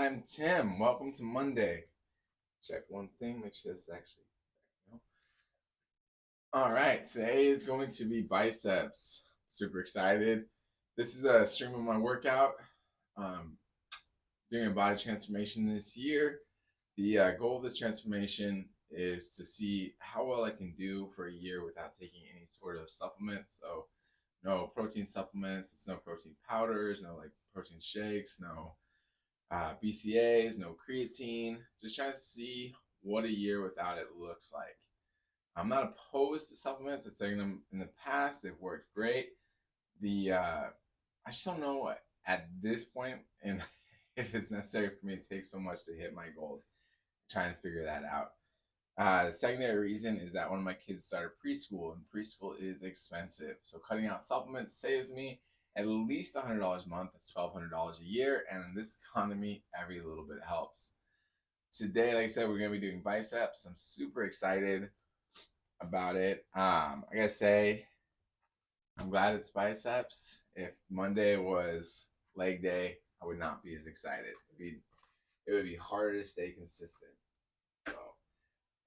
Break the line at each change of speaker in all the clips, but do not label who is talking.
I'm Tim. Welcome to Monday. Check one thing, make sure this is actually. All right, today is going to be biceps. Super excited. This is a stream of my workout. Um, Doing a body transformation this year. The goal of this transformation is to see how well I can do for a year without taking any sort of supplements. So, no protein supplements, it's no protein powders, no like protein shakes, no BCAs, no creatine. Just trying to see what a year without it looks like. I'm not opposed to supplements. I've taken them in the past. They've worked great. I just don't know at this point and if it's necessary for me to take so much to hit my goals. I'm trying to figure that out. The secondary reason is that one of my kids started preschool, and preschool is expensive. So cutting out supplements saves me at least $100 a month. That's $1,200 a year, and in this economy, every little bit helps. Today, like I said, we're gonna be doing biceps. I'm super excited about it. I gotta say, I'm glad it's biceps. If Monday was leg day, I would not be as excited. It would be harder to stay consistent. So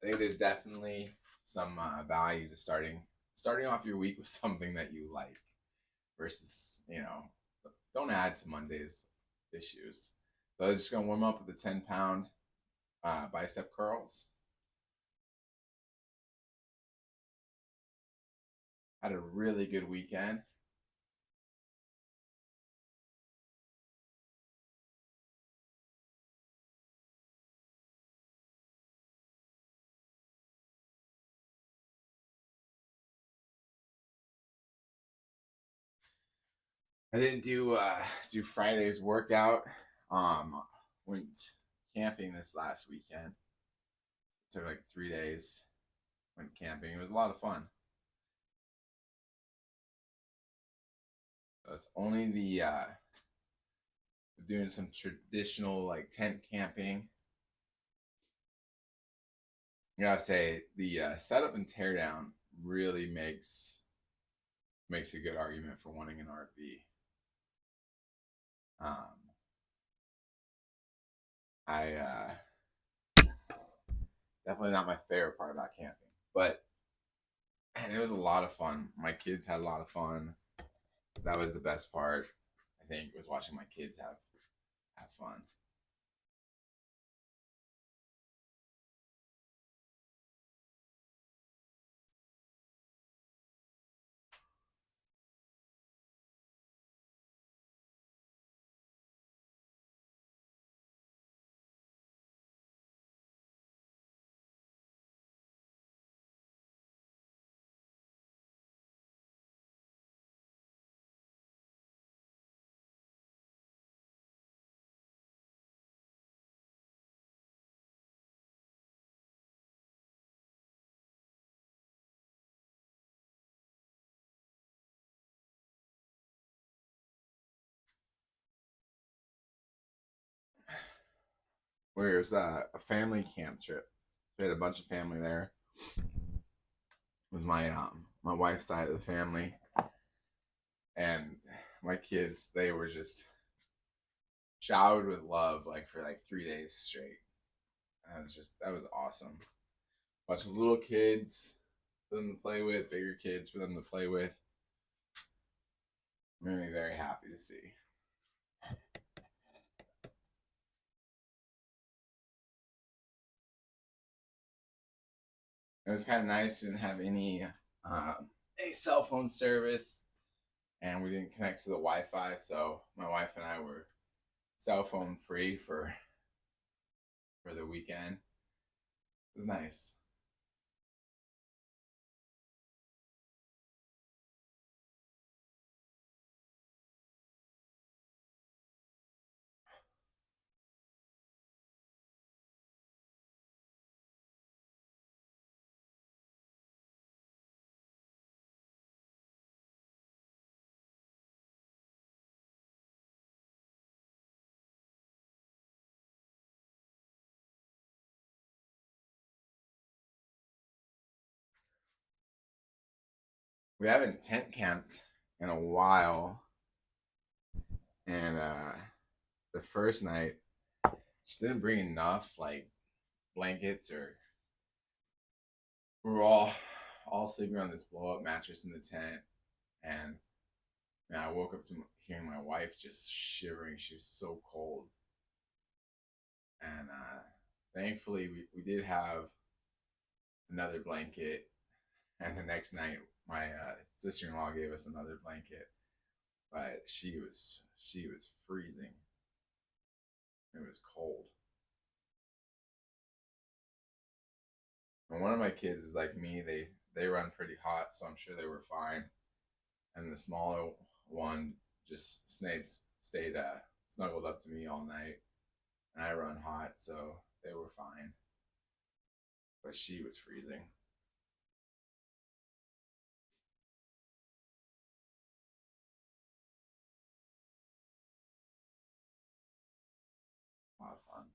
I think there's definitely some value to starting off your week with something that you like versus, don't add to Monday's issues. So I was just gonna warm up with the 10-pound bicep curls. Had a really good weekend. I didn't do Friday's workout. Went camping this last weekend. Took like 3 days. Went camping. It was a lot of fun. So it's only the doing some traditional like tent camping. I gotta say the setup and teardown really makes a good argument for wanting an RV. I definitely not my favorite part about camping, but and it was a lot of fun. My kids had a lot of fun. That was the best part. I think was watching my kids have fun. Where it was a family camp trip. We had a bunch of family there. It was my wife's side of the family, and my kids. They were just showered with love like for like 3 days straight. That was awesome. Bunch of little kids for them to play with, bigger kids for them to play with. Made me very happy to see. It was kind of nice. We didn't have any cell phone service, and we didn't connect to the Wi-Fi. So my wife and I were cell phone free for the weekend. It was nice. We haven't tent camped in a while, and the first night just didn't bring enough like blankets, or we were all sleeping on this blow up mattress in the tent. And man, I woke up to hearing my wife just shivering. She was so cold. And thankfully, we did have another blanket. And the next night, my sister-in-law gave us another blanket, but she was freezing. It was cold. And one of my kids is like me; they run pretty hot, so I'm sure they were fine. And the smaller one just stayed snuggled up to me all night, and I run hot, so they were fine. But she was freezing. A lot of fun.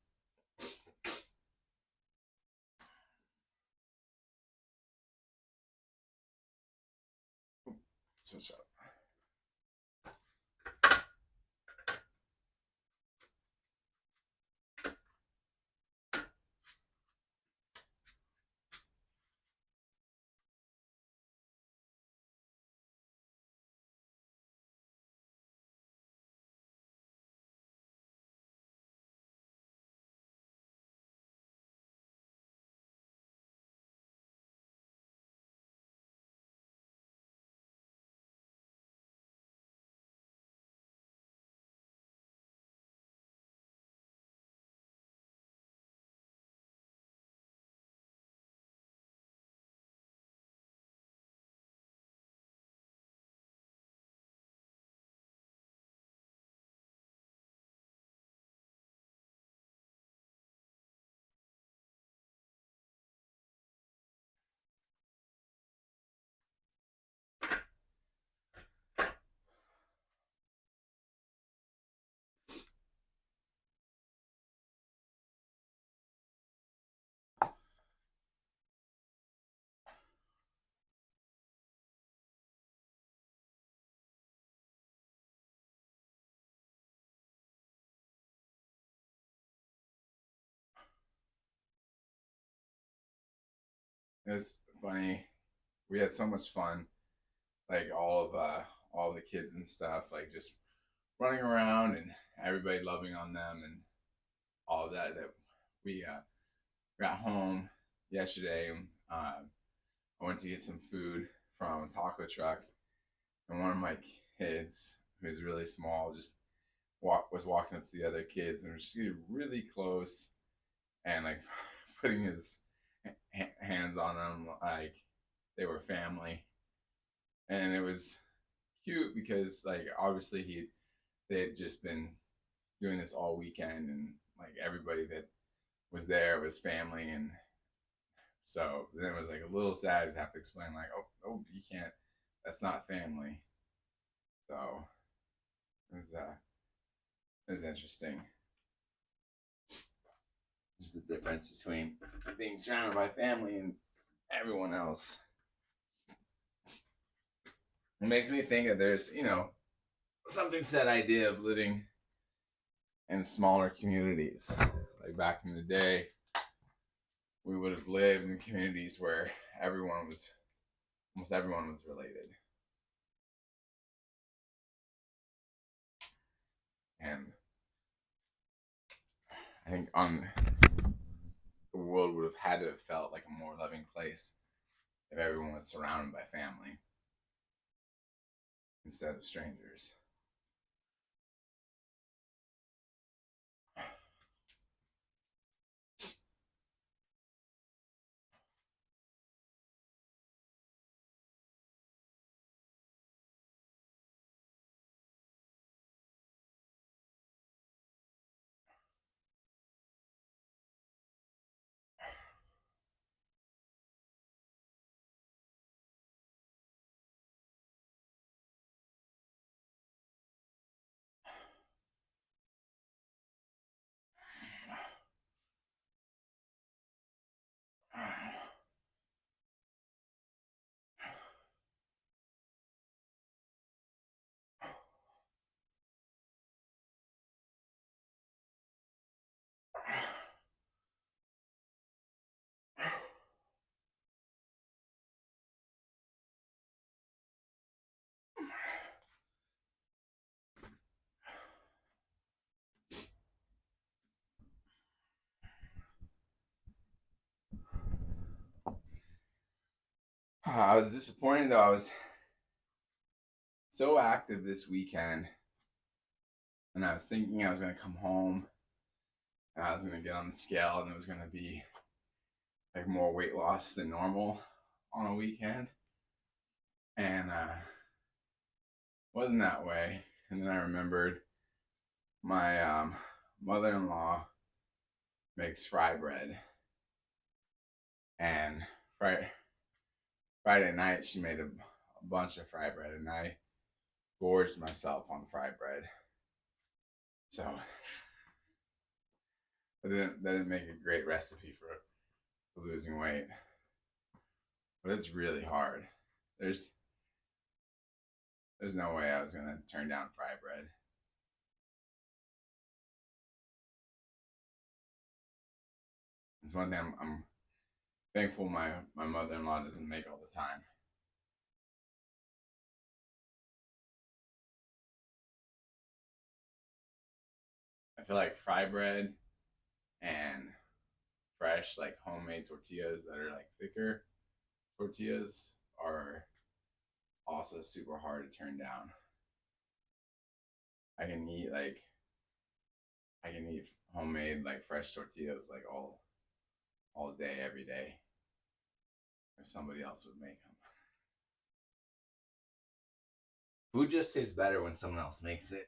Switch up. It was funny. We had so much fun. Like all the kids and stuff, like just running around and everybody loving on them and all of that. That we got home yesterday. I went to get some food from a taco truck, and one of my kids, who's really small, just was walking up to the other kids and was just getting really close and like putting his hands on them like they were family. And it was cute because like obviously they had just been doing this all weekend, and like everybody that was there was family. And so then it was like a little sad to have to explain like, oh, you can't, that's not family. So it was interesting, just the difference between being surrounded by family and everyone else. It makes me think that there's, something to that idea of living in smaller communities. Like back in the day, we would have lived in communities where almost everyone was related. And I think the world would have had to have felt like a more loving place if everyone was surrounded by family instead of strangers. I was disappointed though. I was so active this weekend, and I was thinking I was gonna come home and I was gonna get on the scale, and it was gonna be like more weight loss than normal on a weekend, and wasn't that way. And then I remembered my mother-in-law makes fry bread, and Friday night she made a bunch of fry bread, and I gorged myself on fry bread. So that didn't make a great recipe for losing weight, but it's really hard. There's no way I was gonna turn down fry bread. It's one thing I'm thankful my mother-in-law doesn't make all the time. I feel like fry bread and fresh like homemade tortillas that are like thicker tortillas are also super hard to turn down. I can eat like I can eat homemade like fresh tortillas like all day every day if somebody else would make them. Food just tastes better when someone else makes it.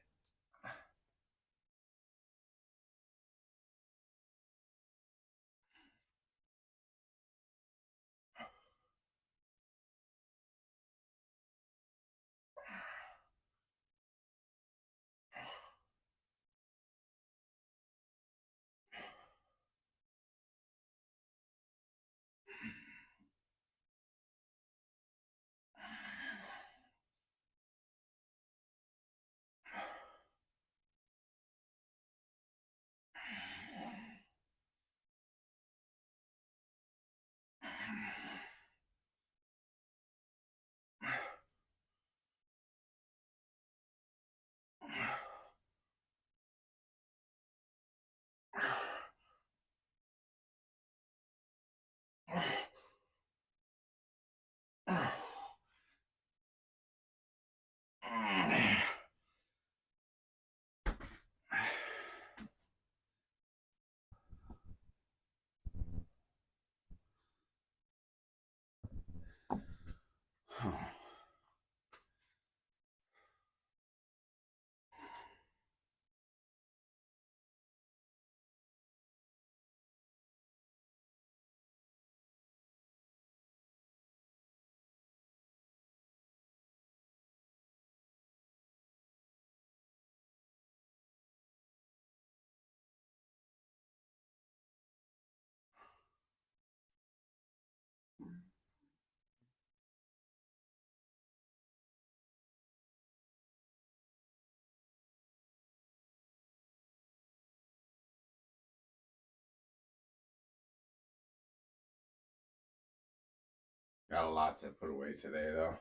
Got a lot to put away today though.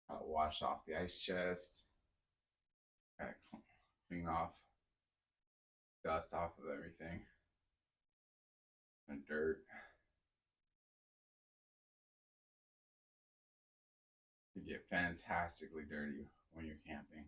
Got washed off the ice chest. Got to clean off dust off of everything and dirt. You get fantastically dirty when you're camping.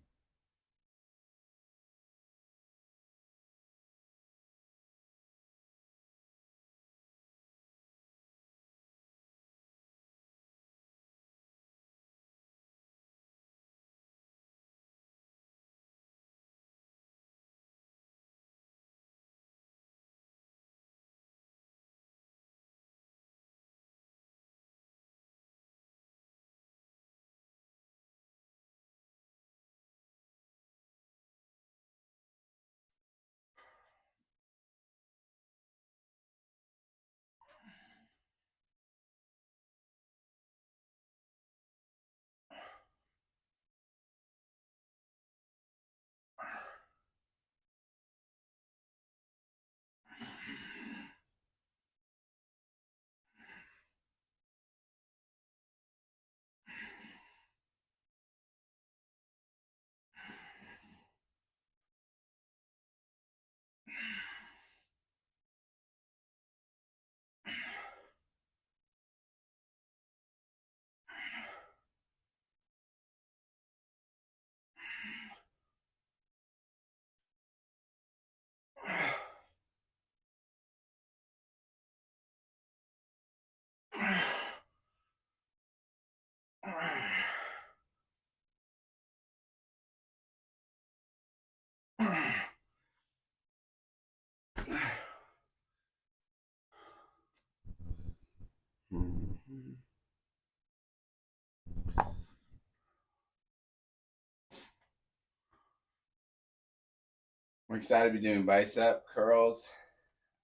I'm excited to be doing bicep curls.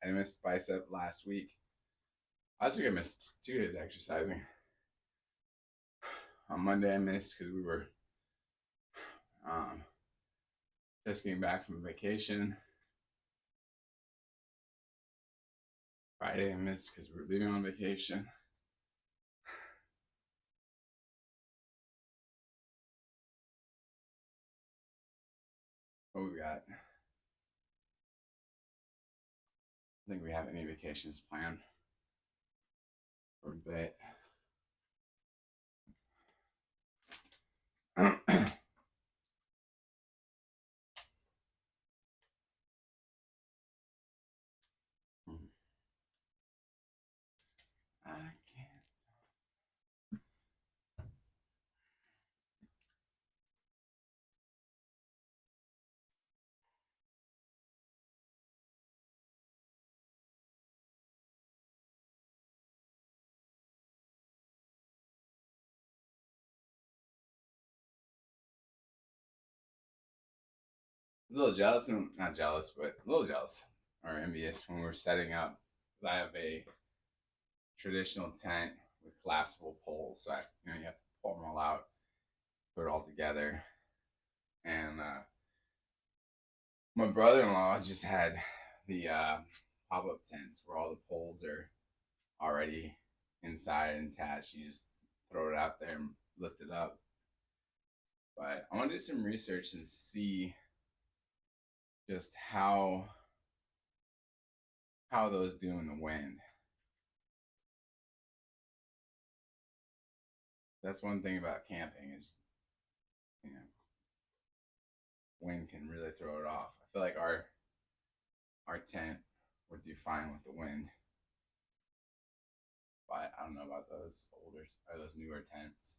I missed bicep last week. Last week I missed 2 days exercising. On Monday I missed because we were um, just getting back from vacation. Friday I missed because we were leaving on vacation. What we got? I think we have any vacations planned for a bit. I can't. I was a little jealous, not jealous, but a little jealous or envious when we were setting up. I have a traditional tent with collapsible poles, so you have to pull them all out, put it all together, and my brother-in-law just had the pop-up tents where all the poles are already inside and attached. You just throw it out there and lift it up. But I want to do some research and see just how those do in the wind. That's one thing about camping is, you know, wind can really throw it off. I feel like our tent would do fine with the wind, but I don't know about those older or those newer tents.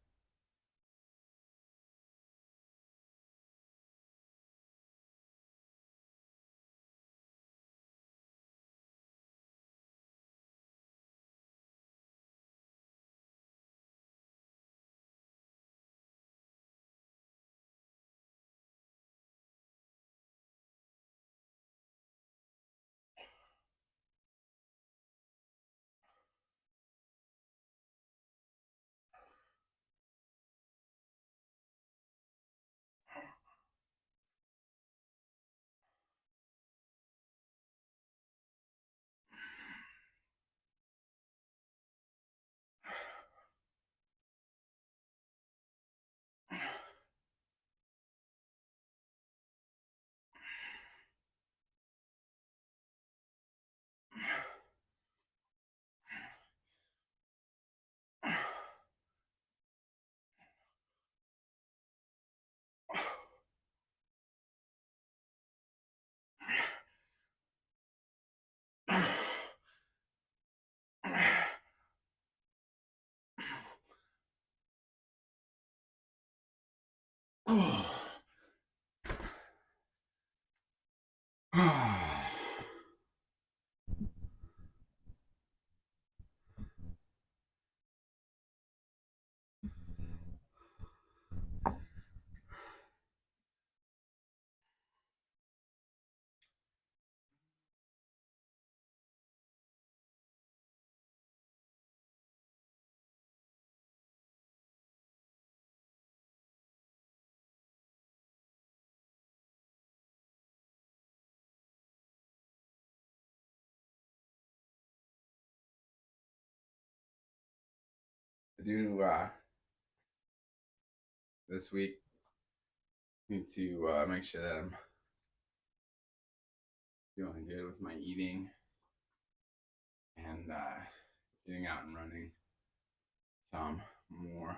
I do this week need to make sure that I'm doing good with my eating and getting out and running some more.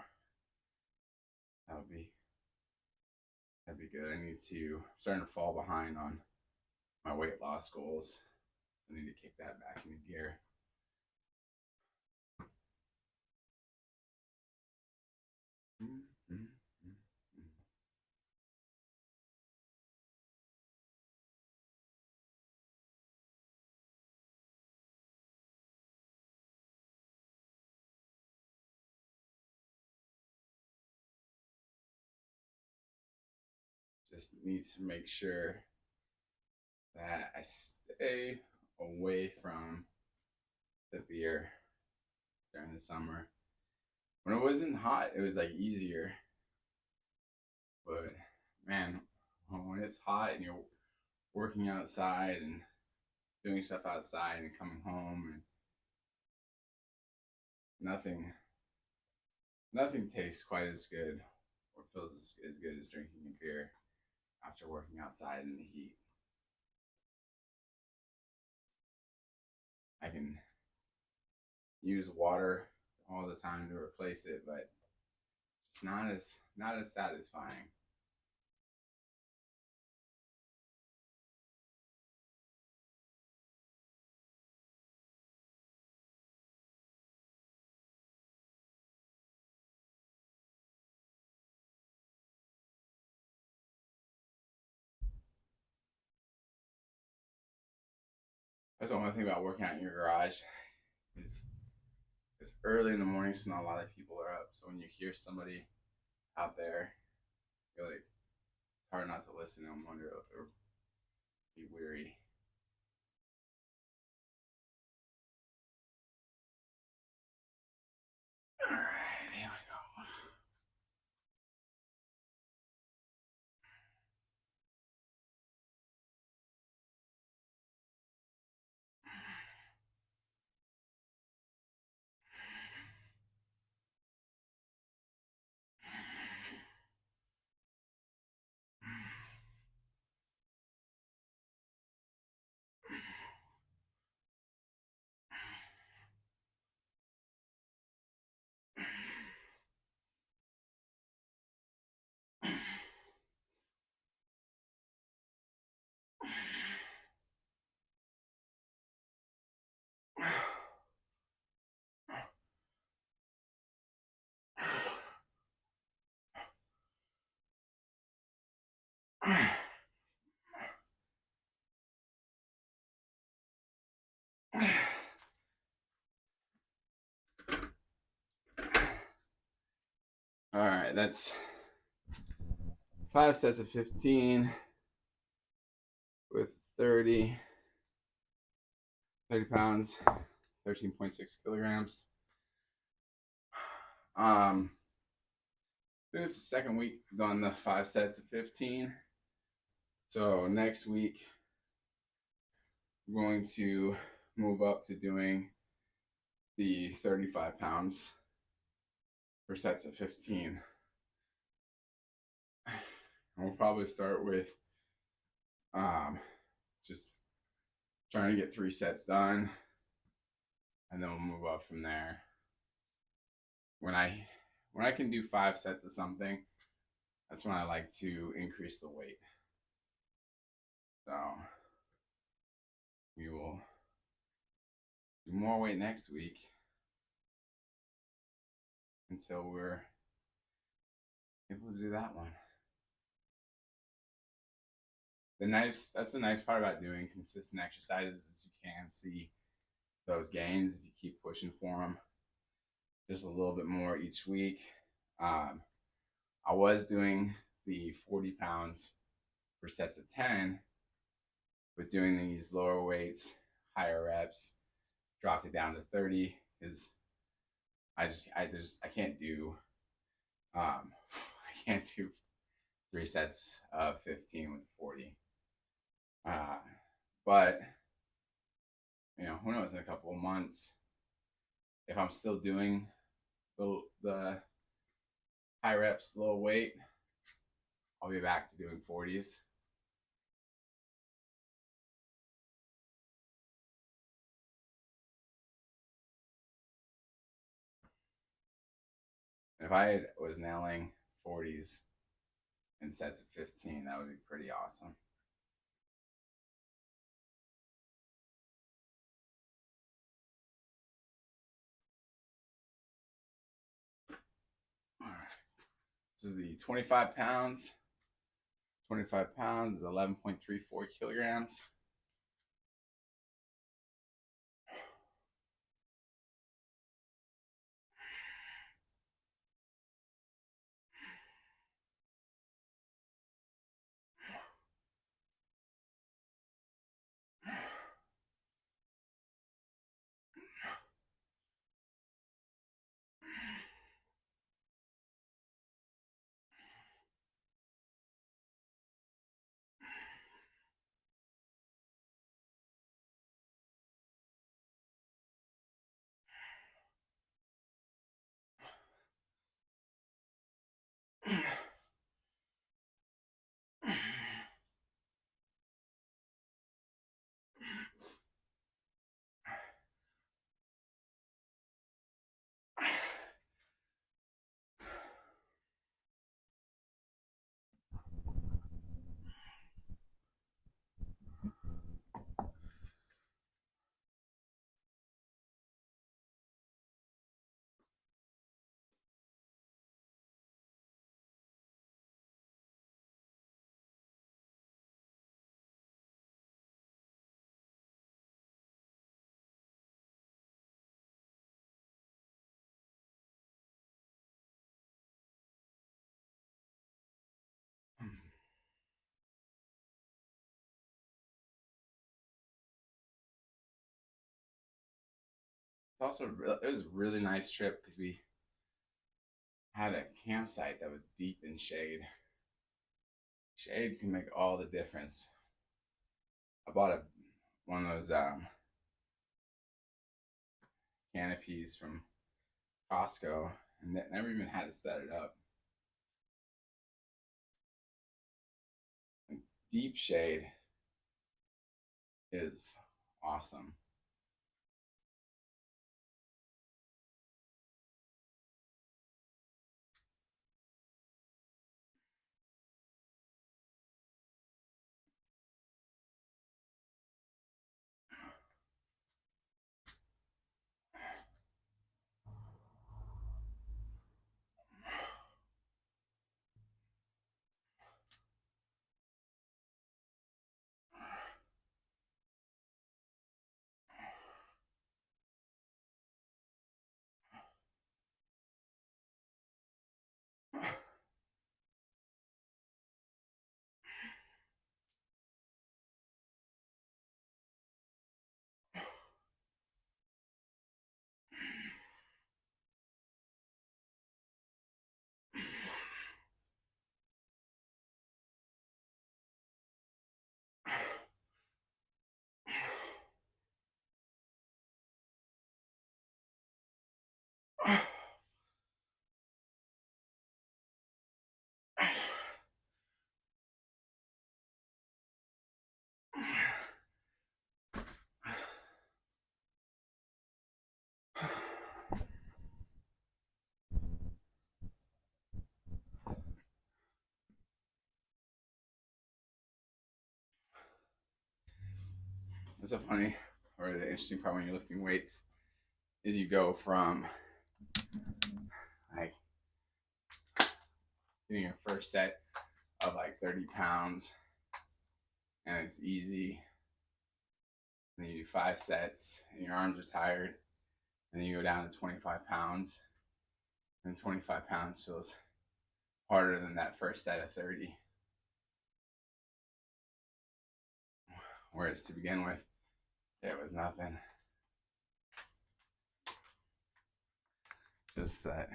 That'd be good. I need to I'm starting to fall behind on my weight loss goals. I need to kick that back into gear. Just needs to make sure that I stay away from the beer during the summer. When it wasn't hot, it was like easier. But man, when it's hot and you're working outside and doing stuff outside and coming home and nothing nothing tastes quite as good or feels as good as drinking a beer after working outside in the heat. I can use water all the time to replace it, but it's not as satisfying. That's the only thing about working out in your garage is it's early in the morning, so not a lot of people are up. So when you hear somebody out there, you're like, it's hard not to listen and wonder or be weary. All right, here we go. All right, that's 5 sets of 15 with 30 pounds, 13.6 kilograms. This is the second week I've done the 5 sets of 15. So next week, I'm going to move up to doing the 35 pounds for sets of 15. And we'll probably start with just trying to get 3 sets done, and then we'll move up from there. When I can do 5 sets of something, that's when I like to increase the weight. So we will do more weight next week until we're able to do that one. That's the nice part about doing consistent exercises is you can see those gains if you keep pushing for them just a little bit more each week. I was doing the 40 pounds for sets of 10, but doing these lower weights, higher reps, dropped it down to 30 because I can't do I can't do 3 sets of 15 with 40. But who knows, in a couple of months, if I'm still doing the high reps, low weight, I'll be back to doing 40s. If I was nailing 40s in sets of 15, that would be pretty awesome. All right. This is the 25 pounds. 25 pounds is 11.34 kilograms. it was a really nice trip because we had a campsite that was deep in shade. Shade can make all the difference. I bought one of those canopies from Costco and never even had to set it up. And deep shade is awesome. It's so funny, or the interesting part when you're lifting weights is you go from like doing your first set of like 30 pounds and it's easy. And then you do 5 sets and your arms are tired. And then you go down to 25 pounds. And 25 pounds feels harder than that first set of 30. Whereas to begin with, it was nothing. Just that.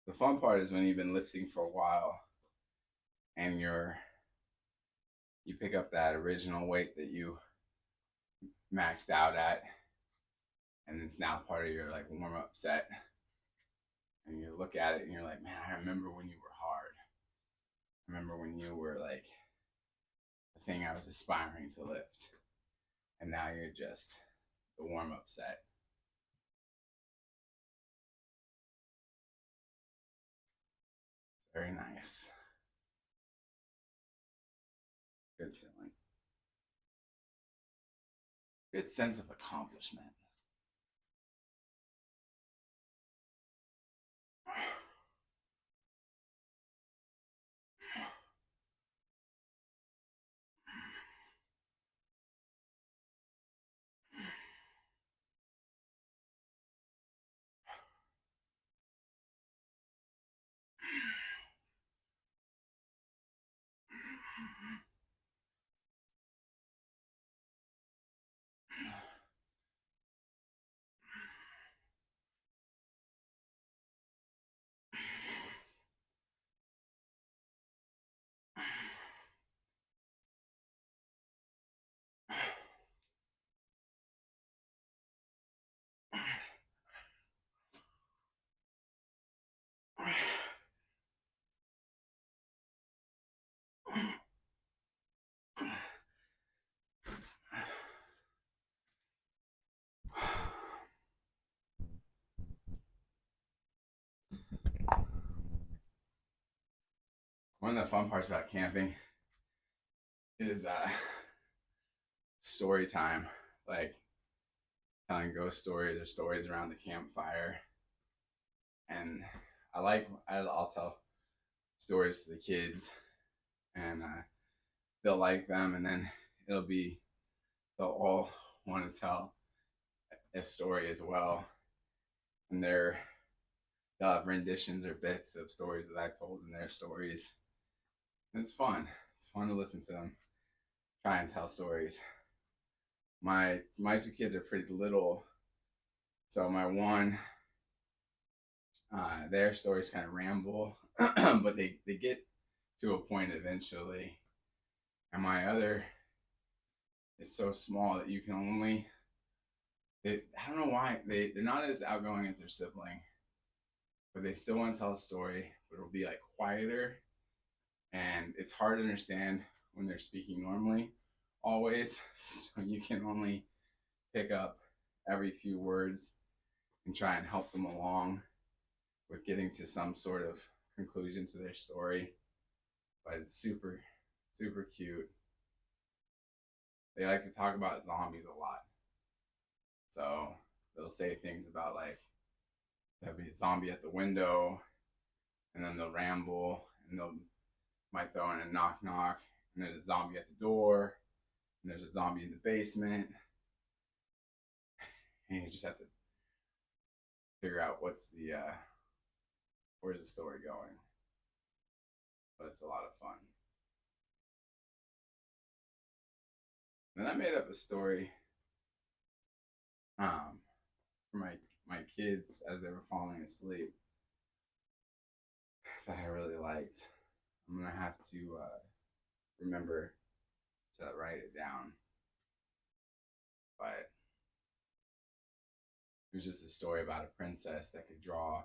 The fun part is when you've been lifting for a while and you pick up that original weight that you maxed out at, and it's now part of your like warm-up set. And you look at it and you're like, man, I remember when you were hard. I remember when you were like the thing I was aspiring to lift. And now you're just the warm-up set. It's very nice. Good feeling. Good sense of accomplishment. One of the fun parts about camping is story time, like telling ghost stories or stories around the campfire. And I'll tell stories to the kids, and they'll like them, and then they'll all want to tell a story as well, and they'll have renditions or bits of stories that I've told in their stories. And it's fun. It's fun to listen to them try and tell stories. My two kids are pretty little, so my one, their stories kind of ramble, but they get to a point eventually. And my other is so small that you can only, I don't know why, they're not as outgoing as their sibling, but they still want to tell a story, but it'll be like quieter, and it's hard to understand when they're speaking normally always. So you can only pick up every few words and try and help them along with getting to some sort of conclusion to their story. But it's super, super cute. They like to talk about zombies a lot. So they'll say things about like there'll be a zombie at the window, and then they'll ramble, and they'll might throw in a knock knock, and there's a zombie at the door, and there's a zombie in the basement, and you just have to figure out where's the story going. But it's a lot of fun. Then I made up a story for my kids as they were falling asleep that I really liked. I'm gonna have to remember to write it down. But it was just a story about a princess that could draw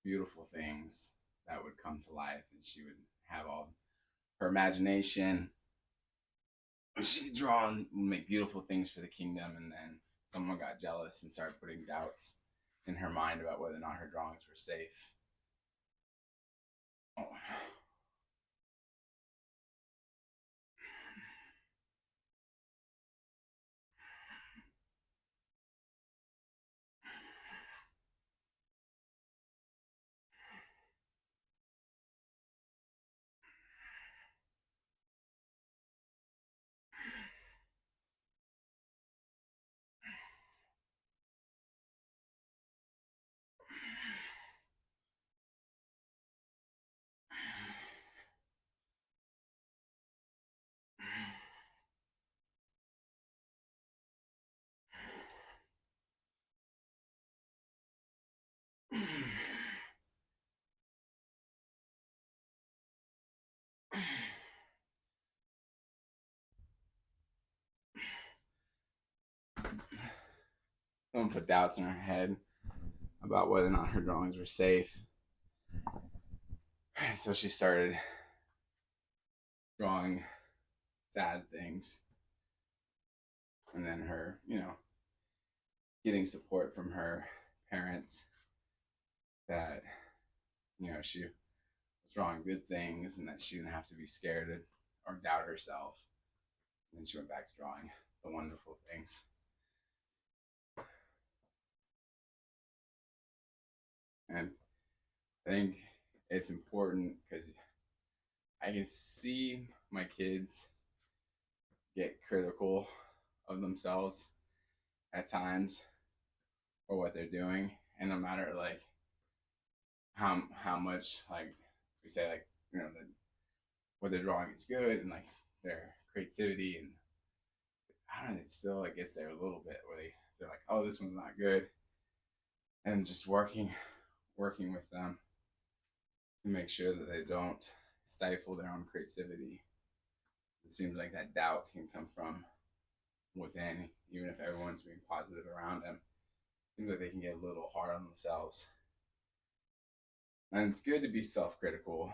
beautiful things that would come to life, and she would have all her imagination. She could draw and make beautiful things for the kingdom, and then someone got jealous and started putting doubts in her mind about whether or not her drawings were safe. Oh. Someone put doubts in her head about whether or not her drawings were safe. So she started drawing sad things. And then her, getting support from her parents that, she was drawing good things and that she didn't have to be scared or doubt herself. And then she went back to drawing the wonderful things. And I think it's important because I can see my kids get critical of themselves at times for what they're doing, and no matter like how much like we say like what they're drawing is good and like their creativity, and I don't know, it still like gets there a little bit where they're like, oh, this one's not good, and just working with them to make sure that they don't stifle their own creativity. It seems like that doubt can come from within, even if everyone's being positive around them. It seems like they can get a little hard on themselves. And it's good to be self-critical,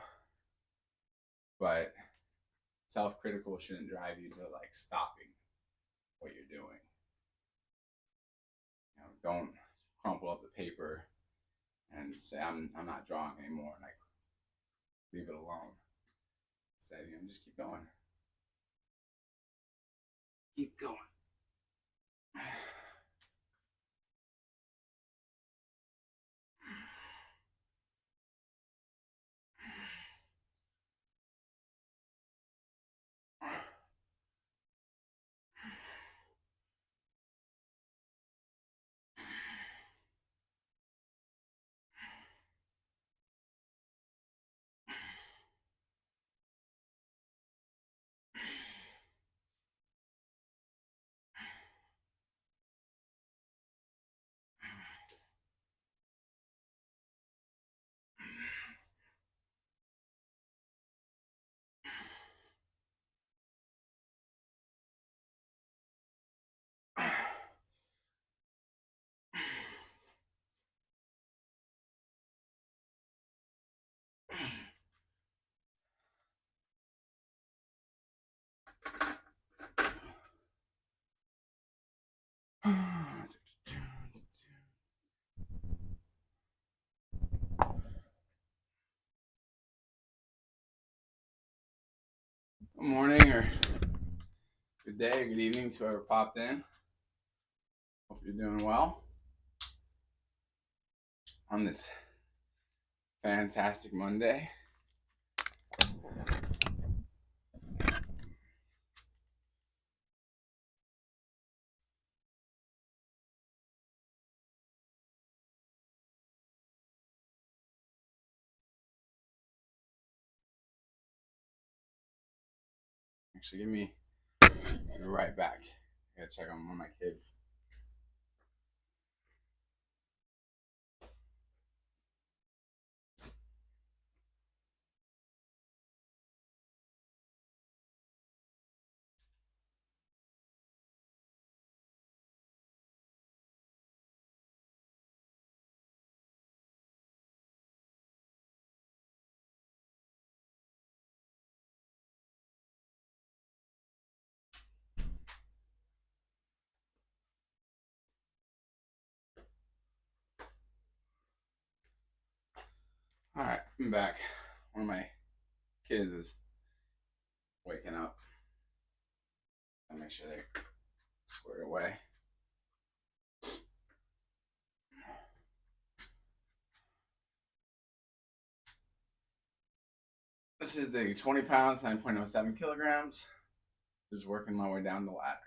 but self-critical shouldn't drive you to like stopping what you're doing. Don't crumple up the paper and say I'm not drawing anymore, and like leave it alone. Instead, just keep going. Keep going. Good morning or good day or good evening to whoever popped in. Hope you're doing well on this fantastic Monday. Actually, I'll be right back. I gotta check on one of my kids. All right, I'm back. One of my kids is waking up. I'll make sure they're squared away. This is the 20 pounds, 9.07 kilograms. Just working my way down the ladder.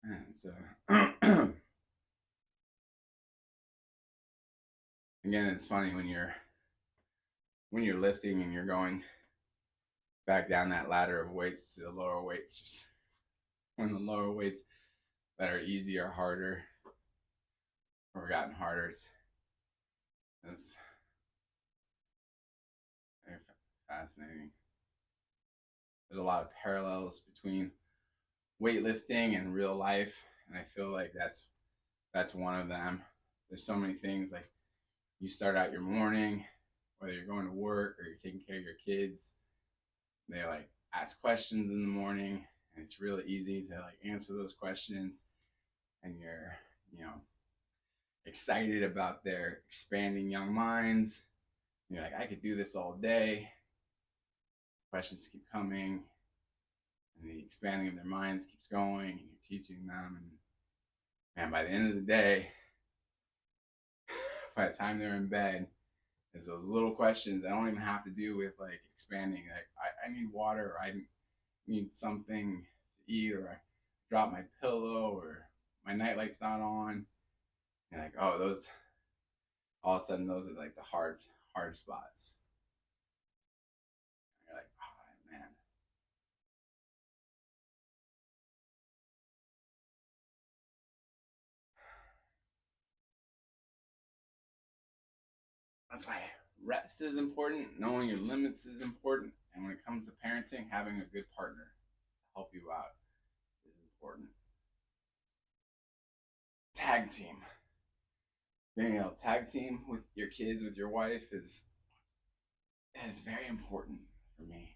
And so, again, it's funny when you're lifting and you're going back down that ladder of weights to the lower weights. Just when the lower weights that are easy or harder or gotten harder, it's very fascinating. There's a lot of parallels between weightlifting and real life, and I feel like that's one of them. There's so many things, like you start out your morning, whether you're going to work or you're taking care of your kids, they like ask questions in the morning, and it's really easy to like answer those questions, and you're excited about their expanding young minds. You're like, I could do this all day. Questions keep coming, and the expanding of their minds keeps going, and you're teaching them, and man, by the end of the day, by the time they're in bed, it's those little questions that don't even have to do with like expanding. Like, I need water, or I need something to eat, or I dropped my pillow, or my nightlight's not on. And like, oh, those, all of a sudden, those are like the hard spots. And you're like, oh man. That's why rest is important, knowing your limits is important, and when it comes to parenting, having a good partner to help you out is important. Tag team. Being able to tag team with your kids, with your wife, is very important for me.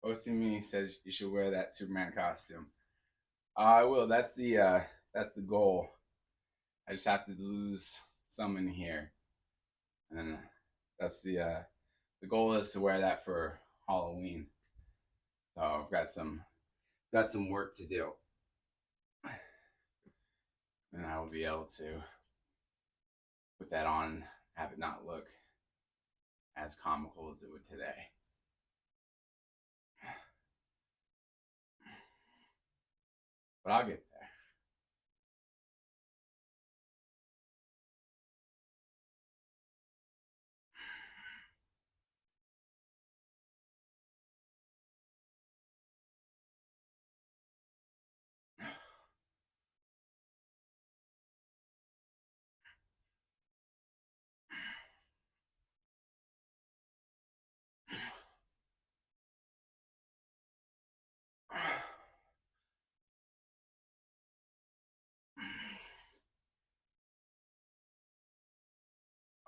hosting me says you should wear that Superman costume. I will. That's the goal. I just have to lose some in here, and then the goal is to wear that for Halloween. So I've got some work to do, and I will be able to put that on, have it not look as comical as it would today. But I'll get there.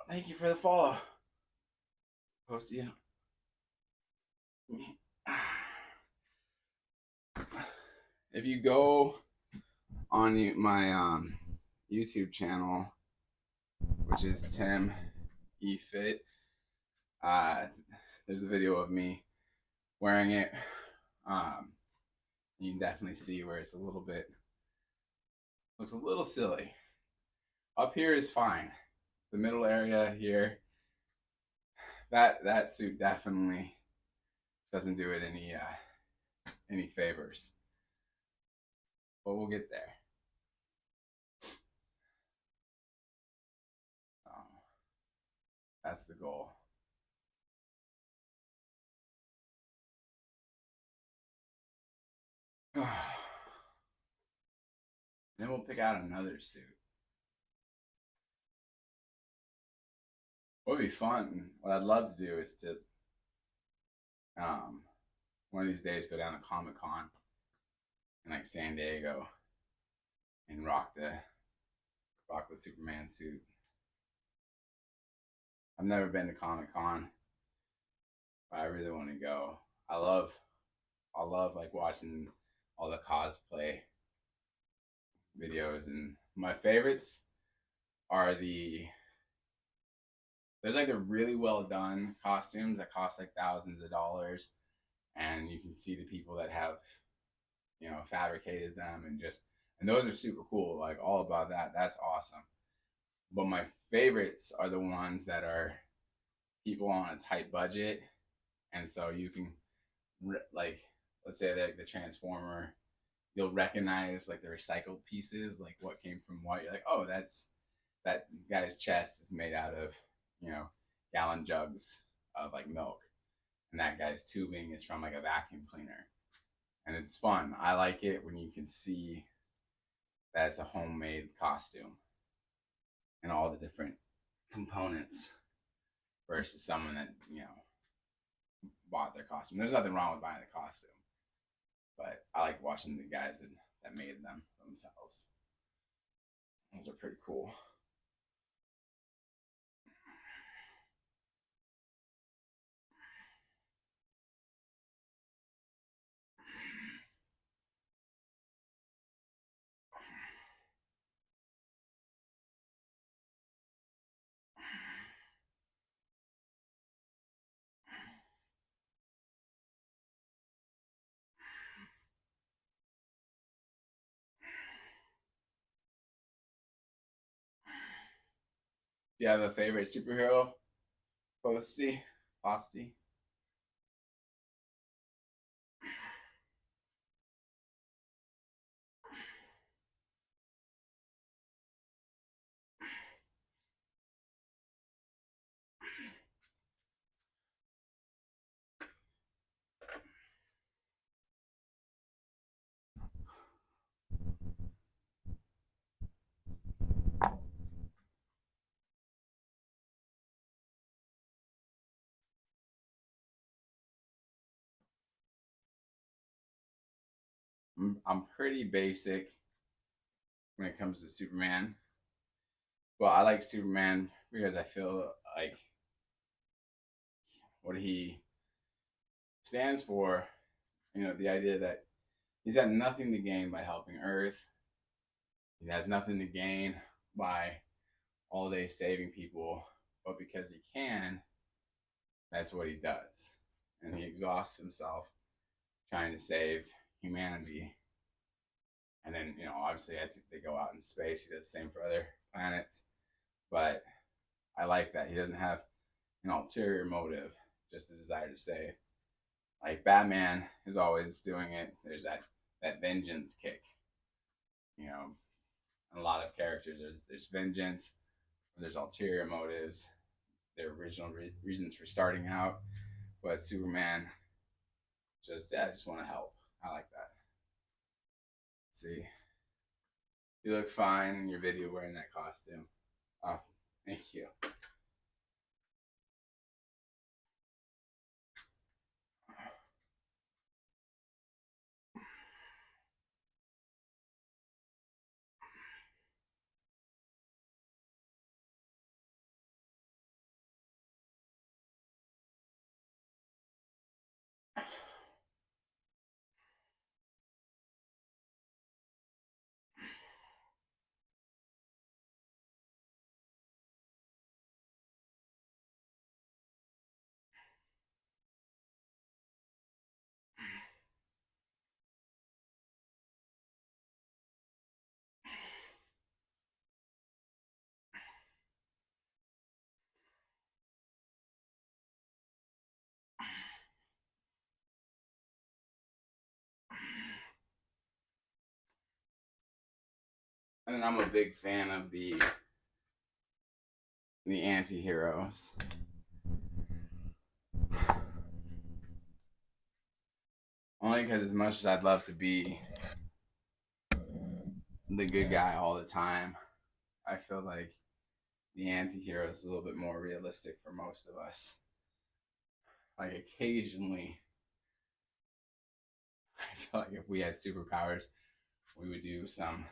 Thank you for the follow. Post you. If you go on my YouTube channel, which is TimE Fit, there's a video of me wearing it. You can definitely see where it's looks a little silly. Up here is fine. The middle area here, that suit definitely doesn't do it any favors. But we'll get there. That's the goal. Then we'll pick out another suit. What would be fun, what I'd love to do is to one of these days go down to Comic-Con in like San Diego and rock the Superman suit. I've never been to Comic-Con, but I really want to go. I love like watching all the cosplay videos, and my favorites are there's like the really well done costumes that cost like thousands of dollars, and you can see the people that have, fabricated them, and those are super cool. Like, all about that. That's awesome. But my favorites are the ones that are people on a tight budget, and so you can like, let's say that the Transformer, you'll recognize like the recycled pieces, like what came from what. You're like, oh, that guy's chest is made out of, gallon jugs of like milk, and that guy's tubing is from like a vacuum cleaner. And it's fun. I like it when you can see that it's a homemade costume and all the different components versus someone that, bought their costume. There's nothing wrong with buying the costume, but I like watching the guys that made them themselves. Those are pretty cool. Do you have a favorite superhero, Posty? Posty? I'm pretty basic when it comes to Superman. Well, I like Superman because I feel like what he stands for You know, the idea that he's got nothing to gain by helping Earth. He has nothing to gain by all day saving people, but because he can, that's what he does. And he exhausts himself trying to save humanity. And then, you know, obviously as they go out in space, he does the same for other planets. But I like that. He doesn't have an ulterior motive, just a desire to save. Like Batman is always doing it. There's that vengeance kick. You know, in a lot of characters, there's vengeance, there's ulterior motives, their original reasons for starting out. But Superman just, yeah, I just want to help. I like that. Let's see, you look fine in your video wearing that costume. Oh, thank you. And I'm a big fan of the anti-heroes. Only because as much as I'd love to be the good guy all the time, I feel like the anti-hero is a little bit more realistic for most of us. Like occasionally, I feel like if we had superpowers, we would do some,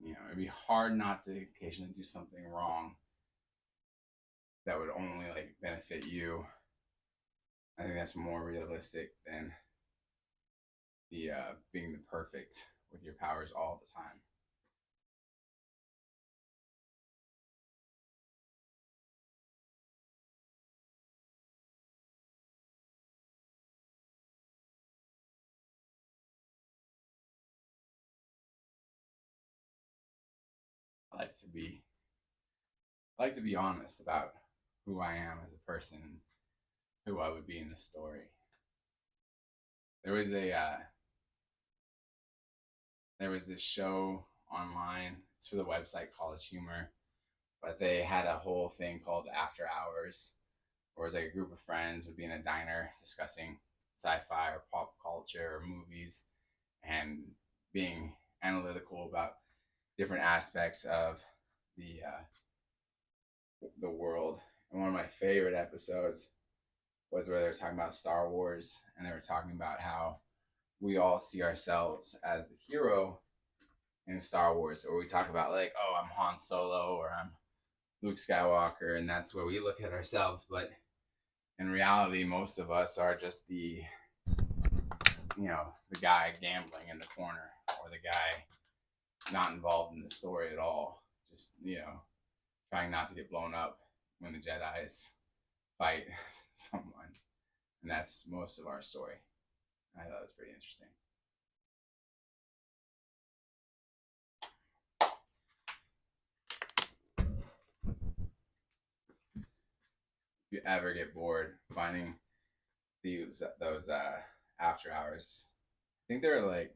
you know, it'd be hard not to occasionally do something wrong that would only like benefit you. I think that's more realistic than the being the perfect with your powers all the time. I like to be honest about who I am as a person and who I would be in the story. There was a there was this show online. It's for the website College Humor, but they had a whole thing called After Hours, where it was like a group of friends would be in a diner discussing sci-fi or pop culture or movies and being analytical about different aspects of the world. And one of my favorite episodes was where they were talking about Star Wars, and they were talking about how we all see ourselves as the hero in Star Wars, or we talk about like, oh, I'm Han Solo or I'm Luke Skywalker, and that's where we look at ourselves. But in reality, most of us are just the, you know, the guy gambling in the corner, or the guy not involved in the story at all, just, you know, trying not to get blown up when the Jedi's fight someone. And that's most of our story. I thought it was pretty interesting. If you ever get bored finding those after hours, I think they're like,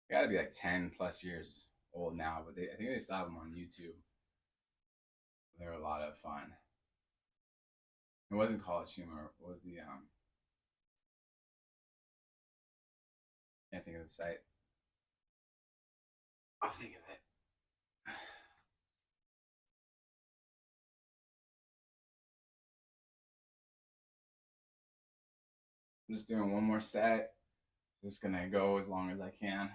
they gotta be like 10 plus years old now, but I think they still have them on YouTube. They're a lot of fun. It wasn't College Humor. What was the can't think of the site. I'll think of it. I'm just doing one more set. Just gonna go as long as I can.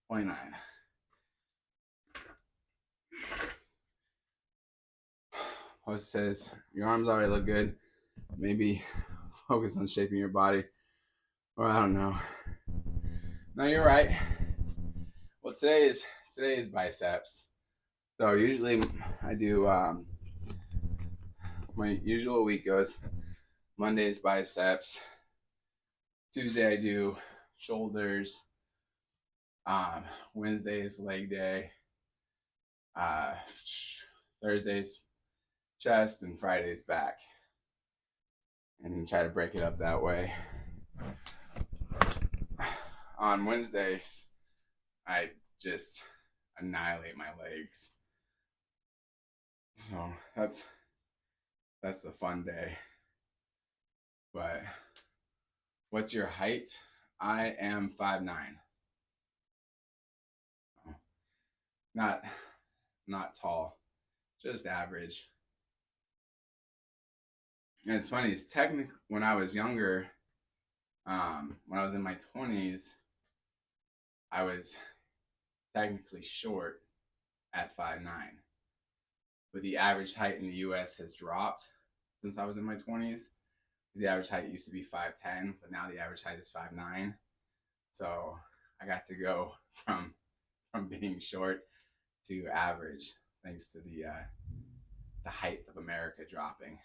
29. Host says your arms already look good. Maybe focus on shaping your body, or I don't know. No, you're right. Well, today is biceps. So usually I do my usual week goes Monday's biceps, Tuesday I do shoulders, Wednesday's leg day, uh, Thursday's chest, and Friday's back, and try to break it up that way. On Wednesdays, I just annihilate my legs. So that's the fun day. But what's your height? I am 5'9". Not tall, just average. And it's funny, it's technically when I was younger, when I was in my 20s, I was technically short at 5'9". But the average height in the US has dropped since I was in my 20s. The average height used to be 5'10", but now the average height is 5'9". So I got to go from being short to average thanks to the height of America dropping.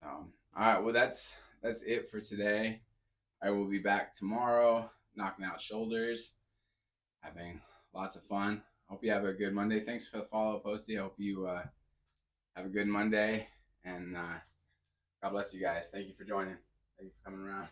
All right, well that's it for today. I will be back tomorrow, knocking out shoulders, having lots of fun. Hope you have a good Monday. Thanks for the follow, Posty. I hope you have a good Monday, and God bless you guys. Thank you for joining. Thank you for coming around.